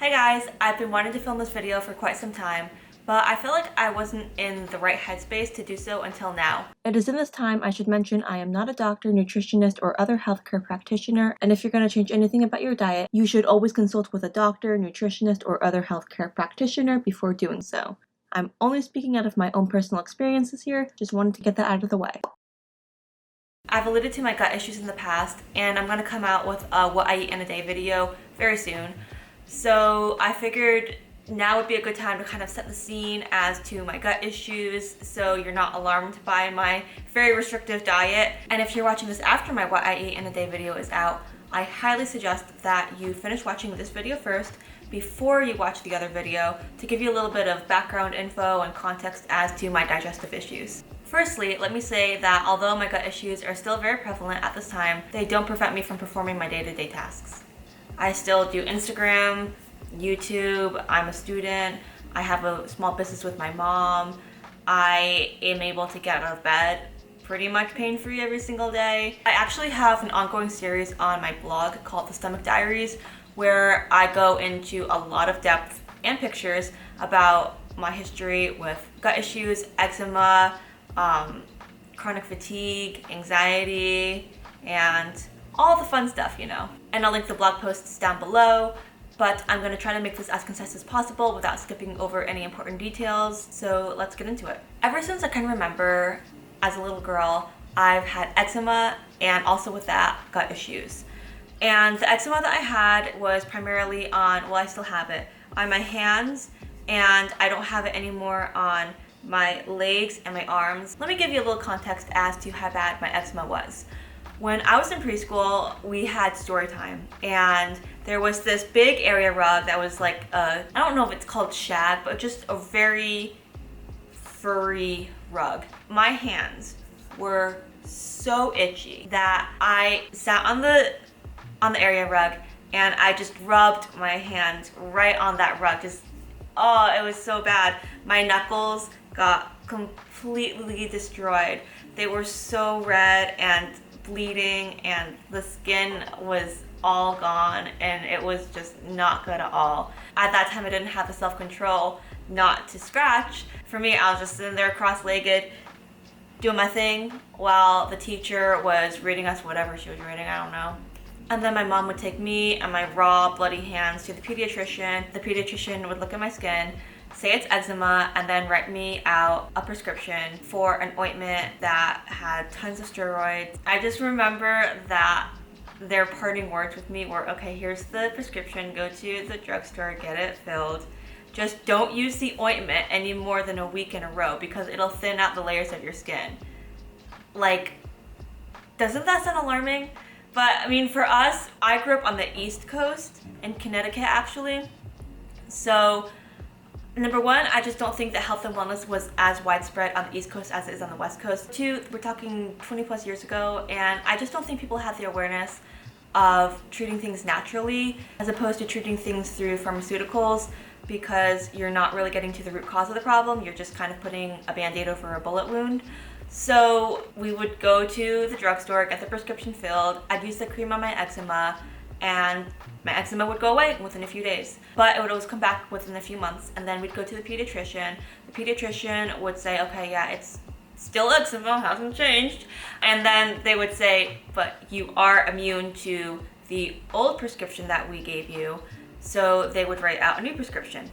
Hey guys, I've been wanting to film this video for quite some time, but I feel like I wasn't in the right headspace to do so until now. It is in this time I should mention I am not a doctor, nutritionist, or other healthcare practitioner, and if you're going to change anything about your diet, you should always consult with a doctor, nutritionist, or other healthcare practitioner before doing so. I'm only speaking out of my own personal experiences here, just wanted to get that out of the way. I've alluded to my gut issues in the past, and I'm going to come out with a what I eat in a day video very soon. So I figured now would be a good time to kind of set the scene as to my gut issues so you're not alarmed by my very restrictive diet. And if you're watching this after my what I eat in a day video is out, I highly suggest that you finish watching this video first before you watch the other video to give you a little bit of background info and context as to my digestive issues. Firstly, let me say that although my gut issues are still very prevalent at this time, they don't prevent me from performing my day-to-day tasks. I still do Instagram, YouTube, I'm a student, I have a small business with my mom, I am able to get out of bed pretty much pain-free every single day. I actually have an ongoing series on my blog called The Stomach Diaries where I go into a lot of depth and pictures about my history with gut issues, eczema, chronic fatigue, anxiety, and all the fun stuff, you know. And I'll link the blog posts down below, but I'm going to try to make this as concise as possible without skipping over any important details, so let's get into it. Ever since I can remember, as a little girl, I've had eczema and also with that, gut issues. And the eczema that I had was primarily on, well, I still have it, on my hands, and I don't have it anymore on my legs and my arms. Let me give you a little context as to how bad my eczema was. When I was in preschool, we had story time, and there was this big area rug that was like I don't know if it's called shag, but just a very furry rug. My hands were so itchy that I sat on the area rug and I just rubbed my hands right on that rug. Oh, it was so bad. My knuckles got completely destroyed. They were so red and bleeding, and the skin was all gone, and it was just not good at all. At that time, I didn't have the self-control not to scratch. For me, I was just sitting there cross-legged doing my thing while the teacher was reading us whatever she was reading, I don't know. And then my mom would take me and my raw, bloody hands to the pediatrician. The pediatrician would look at my skin, say it's eczema, and then write me out a prescription for an ointment that had tons of steroids. I just remember that their parting words with me were, okay, here's the prescription, go to the drugstore, get it filled. Just don't use the ointment any more than a week in a row because it'll thin out the layers of your skin. Like, doesn't that sound alarming? But I mean, for us, I grew up on the East Coast, in Connecticut actually. So, number one, I just don't think that health and wellness was as widespread on the East Coast as it is on the West Coast. Two, we're talking 20 plus years ago, and I just don't think people had the awareness of treating things naturally as opposed to treating things through pharmaceuticals because you're not really getting to the root cause of the problem. You're just kind of putting a band-aid over a bullet wound. So we would go to the drugstore, get the prescription filled. I'd use the cream on my eczema, and my eczema would go away within a few days. But it would always come back within a few months, and then we'd go to the pediatrician. The pediatrician would say, okay, yeah, it's still eczema, hasn't changed. And then they would say, but you are immune to the old prescription that we gave you. So they would write out a new prescription.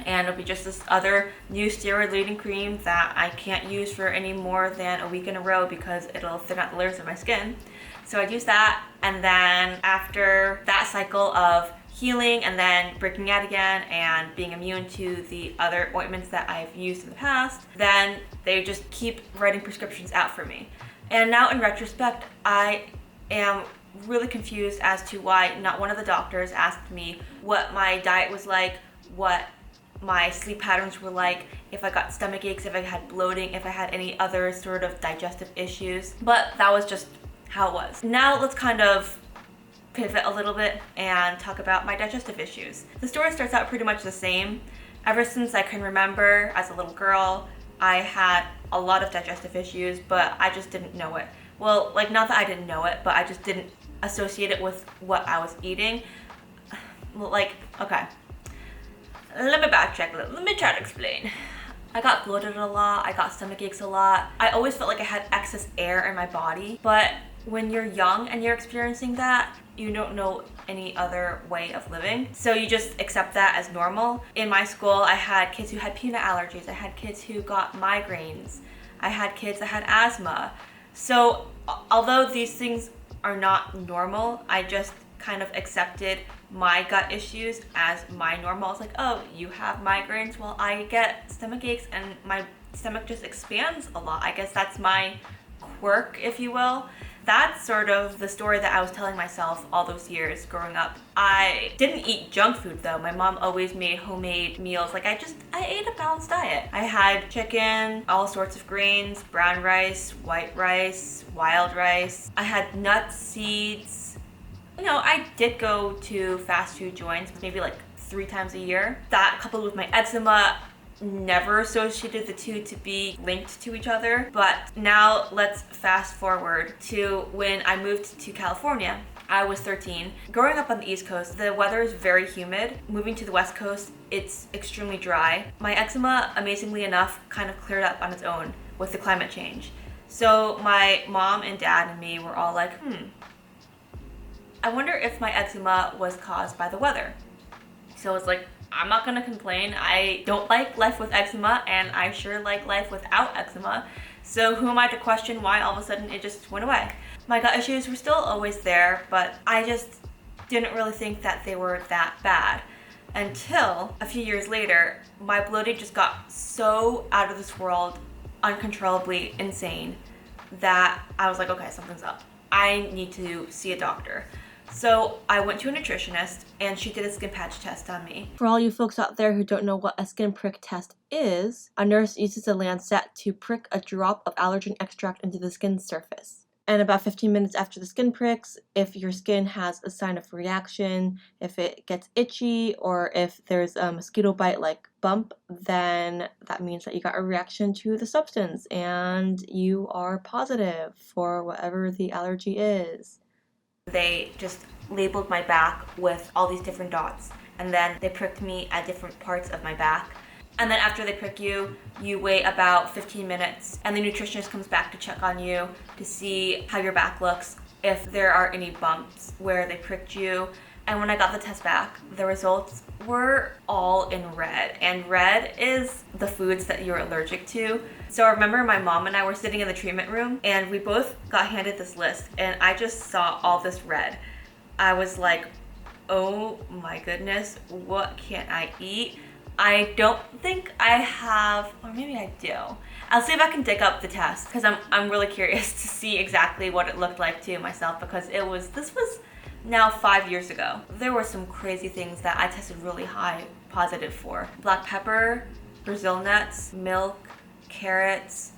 And it'll be just this other new steroid-laden cream that I can't use for any more than a week in a row because it'll thin out the layers of my skin. So I'd use that, and then after that cycle of healing and then breaking out again and being immune to the other ointments that I've used in the past, then they just keep writing prescriptions out for me. And now in retrospect, I am really confused as to why not one of the doctors asked me what my diet was like, what my sleep patterns were like, if I got stomach aches, if I had bloating, if I had any other sort of digestive issues. But that was just how it was. Now let's kind of pivot a little bit and talk about my digestive issues. The story starts out pretty much the same. Ever since I can remember as a little girl, I had a lot of digestive issues, but I just didn't know it. Well, like, not that I didn't know it, but I just didn't associate it with what I was eating. like, okay, let me backtrack a little. Let me try to explain. I got bloated a lot. I got stomach aches a lot. I always felt like I had excess air in my body. But when you're young and you're experiencing that, you don't know any other way of living. So you just accept that as normal. In my school, I had kids who had peanut allergies. I had kids who got migraines. I had kids that had asthma. So although these things are not normal, I just kind of accepted my gut issues as my normal. It's like, oh, you have migraines, well, I get stomach aches and my stomach just expands a lot. I guess that's my quirk, if you will. That's sort of the story that I was telling myself all those years growing up. I didn't eat junk food though. My mom always made homemade meals. Like I ate a balanced diet. I had chicken, all sorts of grains, brown rice, white rice, wild rice. I had nuts, seeds. You know, I did go to fast food joints maybe like 3 times a year. That coupled with my eczema, never associated the two to be linked to each other. But now let's fast forward to when I moved to California. I was 13. Growing up on the East Coast, the weather is very humid. Moving to the West Coast, it's extremely dry. My eczema, amazingly enough, kind of cleared up on its own with the climate change. So my mom and dad and me were all like, I wonder if my eczema was caused by the weather. So it's like, I'm not gonna complain. I don't like life with eczema, and I sure like life without eczema. So who am I to question why all of a sudden it just went away? My gut issues were still always there, but I just didn't really think that they were that bad. Until a few years later, my bloating just got so out of this world, uncontrollably insane, that I was like, okay, something's up. I need to see a doctor. So I went to a nutritionist and she did a skin patch test on me. For all you folks out there who don't know what a skin prick test is, a nurse uses a lancet to prick a drop of allergen extract into the skin surface. And about 15 minutes after the skin pricks, if your skin has a sign of reaction, if it gets itchy, or if there's a mosquito bite like bump, then that means that you got a reaction to the substance and you are positive for whatever the allergy is. They just labeled my back with all these different dots, and then they pricked me at different parts of my back. And then after they prick you, you wait about 15 minutes, and the nutritionist comes back to check on you to see how your back looks, if there are any bumps where they pricked you. And when I got the test back, the results were all in red. And red is the foods that you're allergic to. So I remember my mom and I were sitting in the treatment room and we both got handed this list and I just saw all this red. I was like, oh my goodness, what can I eat? I don't think I have, or maybe I do. I'll see if I can dig up the test because I'm really curious to see exactly what it looked like to myself, because this was now 5 years ago. There were some crazy things that I tested really high positive for. Black pepper, Brazil nuts, milk, carrots,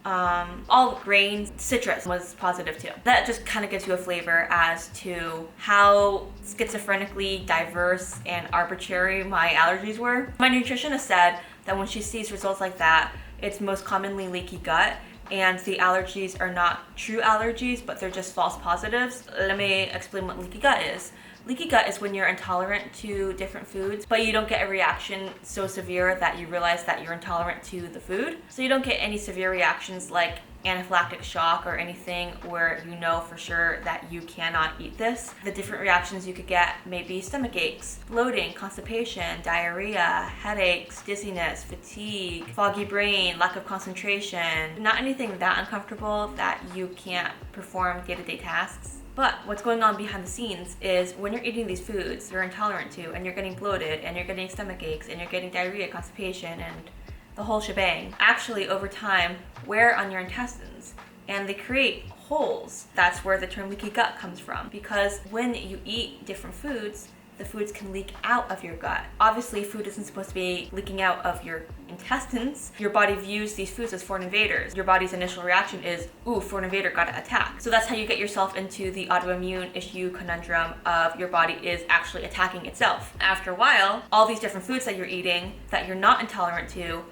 all grains. Citrus was positive too. That just kind of gives you a flavor as to how schizophrenically diverse and arbitrary my allergies were. My nutritionist said that when she sees results like that, it's most commonly leaky gut, and the allergies are not true allergies, but they're just false positives. Let me explain what leaky gut is. Leaky gut is when you're intolerant to different foods, but you don't get a reaction so severe that you realize that you're intolerant to the food. So you don't get any severe reactions like anaphylactic shock or anything where you know for sure that you cannot eat this. The different reactions you could get may be stomach aches, bloating, constipation, diarrhea, headaches, dizziness, fatigue, foggy brain, lack of concentration. Not anything that uncomfortable that you can't perform day-to-day tasks. But what's going on behind the scenes is when you're eating these foods you're intolerant to, and you're getting bloated, and you're getting stomach aches, and you're getting diarrhea, constipation, and the whole shebang, actually over time wear on your intestines and they create holes. That's where the term leaky gut comes from, because when you eat different foods, the foods can leak out of your gut. Obviously, food isn't supposed to be leaking out of your intestines. Your body views these foods as foreign invaders. Your body's initial reaction is, ooh, foreign invader, gotta attack. So that's how you get yourself into the autoimmune issue conundrum of your body is actually attacking itself. After a while, all these different foods that you're eating that you're not intolerant to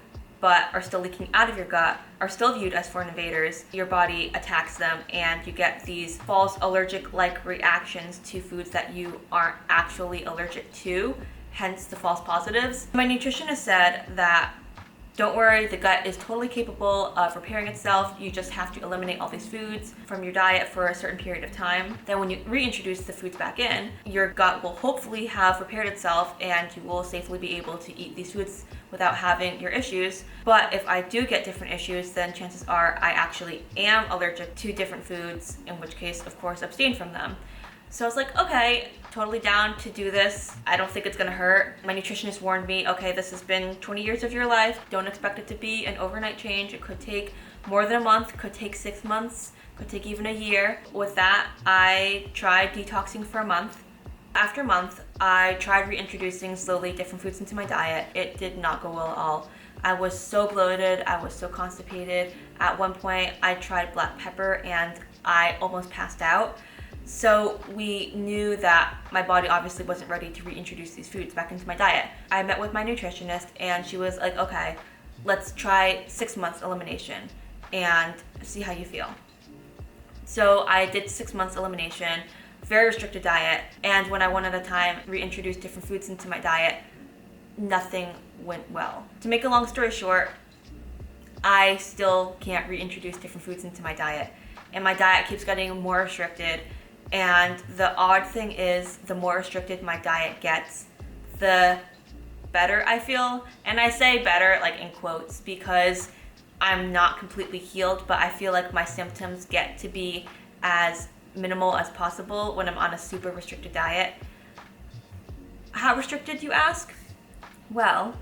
but are still leaking out of your gut are still viewed as foreign invaders. Your body attacks them and you get these false allergic-like reactions to foods that you aren't actually allergic to, hence the false positives. My nutritionist said that don't worry, the gut is totally capable of repairing itself. You just have to eliminate all these foods from your diet for a certain period of time. Then when you reintroduce the foods back in, your gut will hopefully have repaired itself and you will safely be able to eat these foods without having your issues. But if I do get different issues, then chances are I actually am allergic to different foods, in which case, of course, abstain from them. So I was like, okay, totally down to do this. I don't think it's gonna hurt. My nutritionist warned me, okay, this has been 20 years of your life. Don't expect it to be an overnight change. It could take more than a month, could take 6 months, could take even a year. With that, I tried detoxing for a month. After a month, I tried reintroducing slowly different foods into my diet. It did not go well at all. I was so bloated, I was so constipated. At one point, I tried black pepper and I almost passed out. So we knew that my body obviously wasn't ready to reintroduce these foods back into my diet. I met with my nutritionist and she was like, okay, let's try 6 months elimination and see how you feel. So I did 6 months elimination, very restricted diet, and when I one at a time reintroduced different foods into my diet, nothing went well. To make a long story short, I still can't reintroduce different foods into my diet, and my diet keeps getting more restricted. And the odd thing is, the more restricted my diet gets, the better I feel. And I say better like in quotes because I'm not completely healed, but I feel like my symptoms get to be as minimal as possible when I'm on a super restricted diet. How restricted, you ask? Well,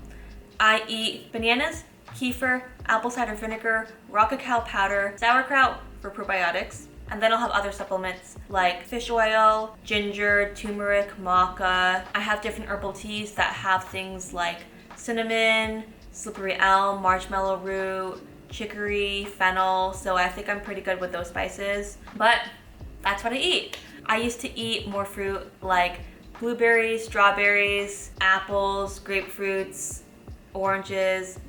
I eat bananas, kefir, apple cider vinegar, raw cacao powder, sauerkraut for probiotics, and then I'll have other supplements like fish oil, ginger, turmeric, maca. I have different herbal teas that have things like cinnamon, slippery elm, marshmallow root, chicory, fennel, so I think I'm pretty good with those spices. But that's what I eat. I used to eat more fruit like blueberries, strawberries, apples, grapefruits, oranges,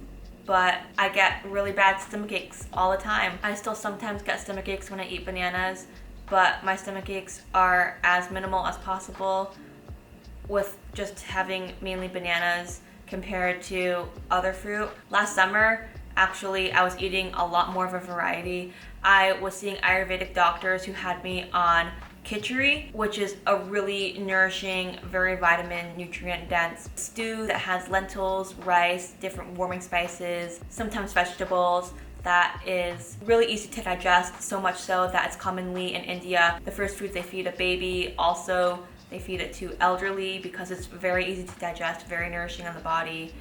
but I get really bad stomach aches all the time. I still sometimes get stomach aches when I eat bananas, but my stomach aches are as minimal as possible with just having mainly bananas compared to other fruit. Last summer, actually, I was eating a lot more of a variety. I was seeing Ayurvedic doctors who had me on khichdi, which is a really nourishing, very vitamin, nutrient dense stew that has lentils, rice, different warming spices, sometimes vegetables, that is really easy to digest, so much so that it's commonly in India the first food they feed a baby. Also, they feed it to elderly because it's very easy to digest, very nourishing on the body.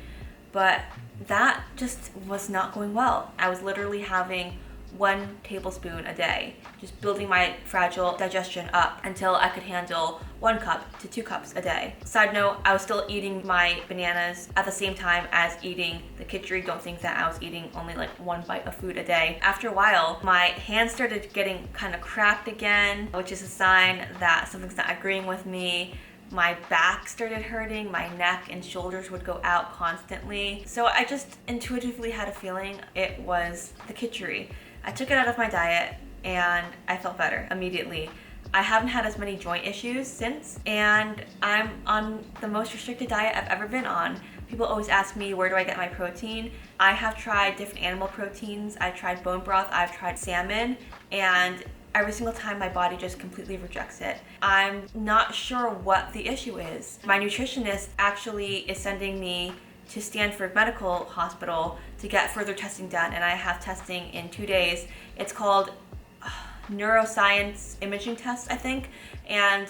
But that just was not going well. I was literally having 1 tablespoon a day, just building my fragile digestion up until I could handle 1 cup to 2 cups a day. Side note, I was still eating my bananas at the same time as eating the khichdi. Don't think that I was eating only like 1 bite of food a day. After a while, my hands started getting kind of cracked again, which is a sign that something's not agreeing with me. My back started hurting, my neck and shoulders would go out constantly. So I just intuitively had a feeling it was the khichdi. I took it out of my diet and I felt better immediately. I haven't had as many joint issues since, and I'm on the most restricted diet I've ever been on. People always ask me, where do I get my protein? I have tried different animal proteins. I've tried bone broth, I've tried salmon, and every single time my body just completely rejects it. I'm not sure what the issue is. My nutritionist actually is sending me to Stanford Medical Hospital to get further testing done, and I have testing in 2 days. It's called neuroscience imaging test, I think, and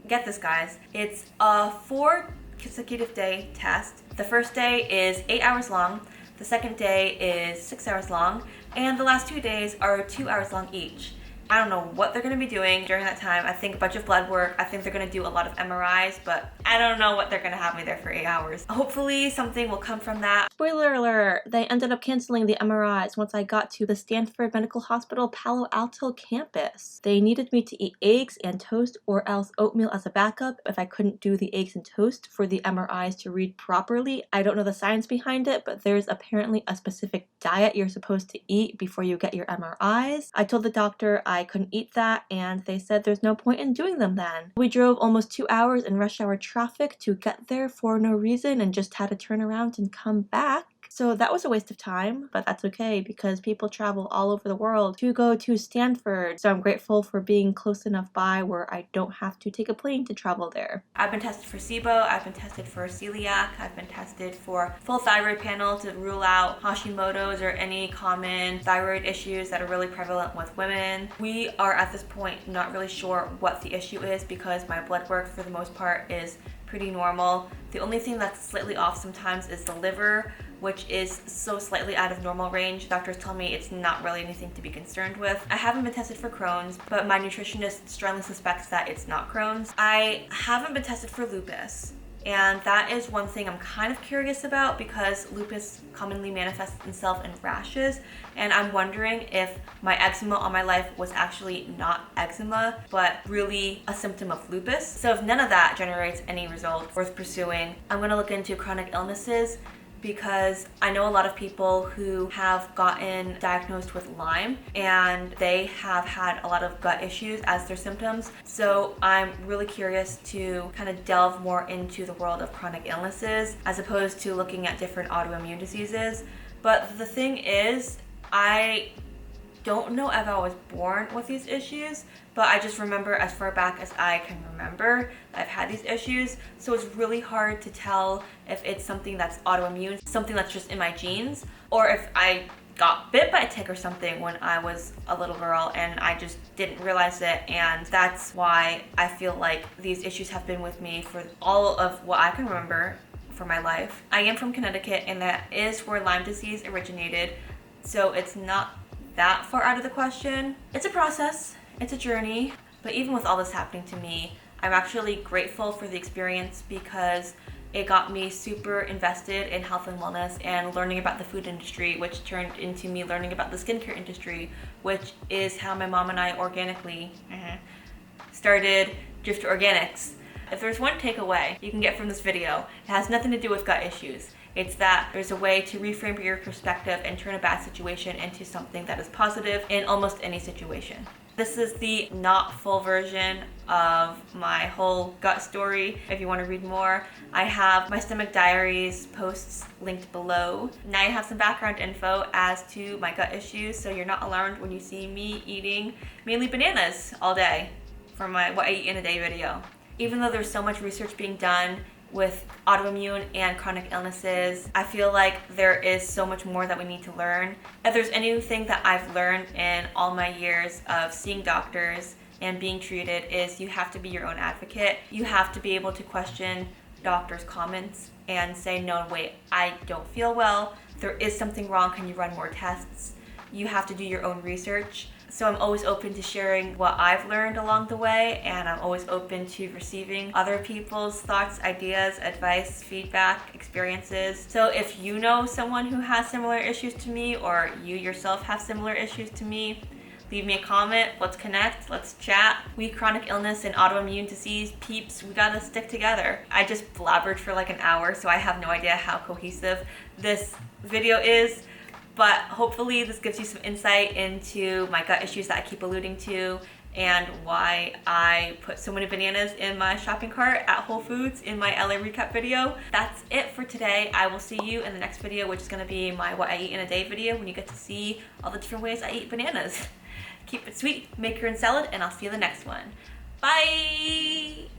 get this, guys, it's a 4 consecutive day test. The first day is 8 hours long, the second day is 6 hours long, and the last 2 days are 2 hours long each. I don't know what they're going to be doing during that time. I think a bunch of blood work. I think they're going to do a lot of MRIs, but I don't know what they're going to have me there for 8 hours. Hopefully something will come from that. Spoiler alert, they ended up canceling the MRIs once I got to the Stanford Medical Hospital Palo Alto campus. They needed me to eat eggs and toast or else oatmeal as a backup if I couldn't do the eggs and toast for the MRIs to read properly. I don't know the science behind it, but there's apparently a specific diet you're supposed to eat before you get your MRIs. I told the doctor I couldn't eat that, and they said there's no point in doing them then. We drove almost 2 hours in rush hour traffic to get there for no reason and just had to turn around and come back. So that was a waste of time, but that's okay because people travel all over the world to go to Stanford. So I'm grateful for being close enough by where I don't have to take a plane to travel there. I've been tested for SIBO, I've been tested for celiac, I've been tested for full thyroid panel to rule out Hashimoto's or any common thyroid issues that are really prevalent with women. We are at this point not really sure what the issue is because my blood work for the most part is pretty normal. The only thing that's slightly off sometimes is the liver, which is so slightly out of normal range. Doctors tell me it's not really anything to be concerned with. I haven't been tested for Crohn's, but my nutritionist strongly suspects that it's not Crohn's. I haven't been tested for lupus, and that is one thing I'm kind of curious about because lupus commonly manifests itself in rashes, and I'm wondering if my eczema all my life was actually not eczema, but really a symptom of lupus. So if none of that generates any results worth pursuing, I'm gonna look into chronic illnesses because I know a lot of people who have gotten diagnosed with Lyme and they have had a lot of gut issues as their symptoms. So I'm really curious to kind of delve more into the world of chronic illnesses as opposed to looking at different autoimmune diseases. But the thing is, I don't know if I was born with these issues, but I just remember as far back as I can remember I've had these issues. So it's really hard to tell if it's something that's autoimmune, something that's just in my genes, or if I got bit by a tick or something when I was a little girl and I just didn't realize it, and that's why I feel like these issues have been with me for all of what I can remember for my life. I am from Connecticut, and that is where Lyme disease originated, so it's not that far out of the question. It's a process, it's a journey, but even with all this happening to me, I'm actually grateful for the experience because it got me super invested in health and wellness and learning about the food industry, which turned into me learning about the skincare industry, which is how my mom and I organically started Drifter Organics. If there's one takeaway you can get from this video, it has nothing to do with gut issues. It's that there's a way to reframe your perspective and turn a bad situation into something that is positive in almost any situation. This is the not full version of my whole gut story. If you want to read more, I have my stomach diaries posts linked below. Now you have some background info as to my gut issues, so you're not alarmed when you see me eating mainly bananas all day for my what I eat in a day video. Even though there's so much research being done with autoimmune and chronic illnesses, I feel like there is so much more that we need to learn. If there's anything that I've learned in all my years of seeing doctors and being treated is you have to be your own advocate. You have to be able to question doctors' comments and say, no, wait, I don't feel well. There is something wrong. Can you run more tests? You have to do your own research. So I'm always open to sharing what I've learned along the way, and I'm always open to receiving other people's thoughts, ideas, advice, feedback, experiences. So if you know someone who has similar issues to me, or you yourself have similar issues to me, leave me a comment, let's connect, let's chat. We chronic illness and autoimmune disease peeps, we gotta stick together. I just blabbered for like an hour, so I have no idea how cohesive this video is. But hopefully this gives you some insight into my gut issues that I keep alluding to and why I put so many bananas in my shopping cart at Whole Foods in my LA recap video. That's it for today. I will see you in the next video, which is gonna be my what I eat in a day video when you get to see all the different ways I eat bananas. Keep it sweet, make your own salad, and I'll see you in the next one. Bye!